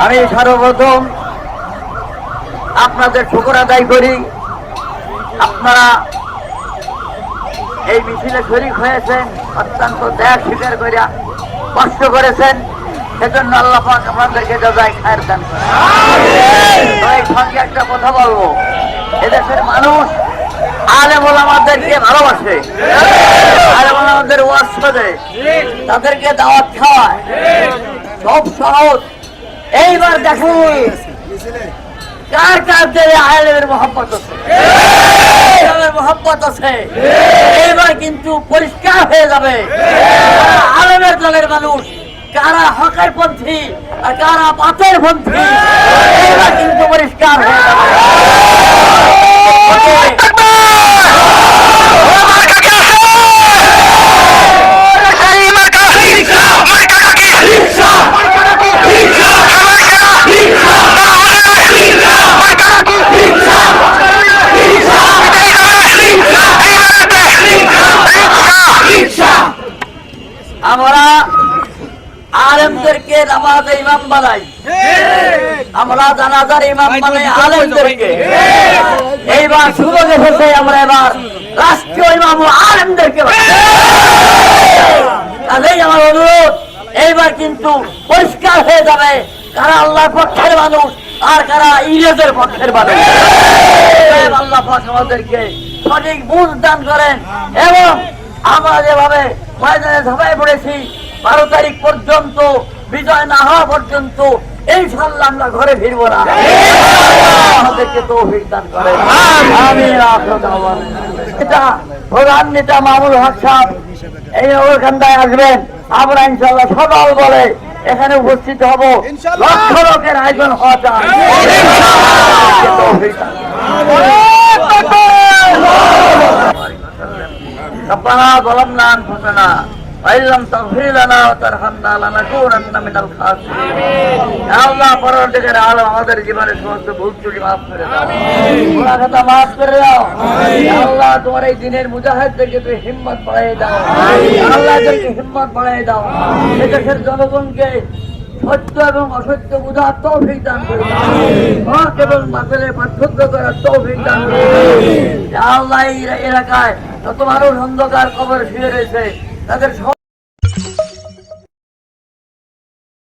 আমি সর্বপ্রথম আপনাদের শুকর আদায় করি। আপনারা এই মিছিলে শরীক হয়েছেন, অত্যন্ত ত্যাগ স্বীকার করিয়া কষ্ট করেছেন, সেজন্য আল্লাহ পাক আপনাদেরকে জাযায়ে খায়ের দান করেন। এই সঙ্গে একটা কথা বলবো, এদেশের মানুষ আলেম ওলামাদেরকে ভালোবাসে, আলেম ওলামাদের ওয়াজ শোনে, তাদেরকে দাওয়াত খাওয়ায়, সব সহজ। এইবার দেখুন কার কার দেহে আলেমের মহব্বত আছে, মহব্বত আছে। এইবার কিন্তু পরিষ্কার হয়ে যাবে আলেমের দলের মানুষ কারা হকের পন্থী আর কারা বাতের পন্থী, এইবার কিন্তু পরিষ্কার হয়ে যাবে। আমরা আলেমদেরকে নামাজে ইমাম বানাই, আমরা জানাজার ইমাম বানাই আলেমদেরকে। এইবার সুযোগ এসেছে আমরা এবার রাষ্ট্রীয় ইমাম ও আলেমদেরকে বানাই। কাজেই আমার অনুরোধ, এইবার কিন্তু পরিষ্কার হয়ে যাবে কারা আল্লাহর পক্ষের মানুষ আর কারা ইংরেজের পক্ষের মানুষ। আল্লাহ পাক আমাদেরকে সঠিক বুঝ দান করেন এবং আমরা যেভাবে ময়দানে ঝাঁপায় পড়েছি 12 তারিখ পর্যন্ত, বিজয় না হওয়া পর্যন্ত ইনশাআল্লাহ আমরা ঘরে ফিরবো না। আমাদেরকে তৌফিক দান করেন, আমিন। এটা প্রধান নেতা মামুনুল হক সাহেব এই নগরকান্দায় আসবেন, আমরা ইনশাআল্লাহ সকাল বলে এখানে উপস্থিত হব। লক্ষ লোকের আয়োজন হওয়া চাই। ربنا ظلمنا أنفسنا وإن لم تغفر لنا وترحمنا لنكونن من الخاسرين। يا الله পরবর্তীকালে আলম আমাদের জীবনের সমস্ত ভুল ত্রুটি মাফ করে দাও, গুনাহ খাতা মাফ করে দাও। ইয়া আল্লাহ তোমার এই দিনের মুজাহিদদেরকে তুমি হিম্মত বাড়িয়ে দাও, আল্লাহ এদেরকে হিম্মত বাড়িয়ে দাও। এদেশের জনগণকে সত্য এবং অসত্য বুঝার তৌফিক দান করুন, হক এবং বাতিলের পার্থক্য করার তৌফিক দান করুন। ইয়া আল্লাহ এই এলাকায় যত মানুষ অন্ধকার কবরে শুয়ে রয়েছে তাদের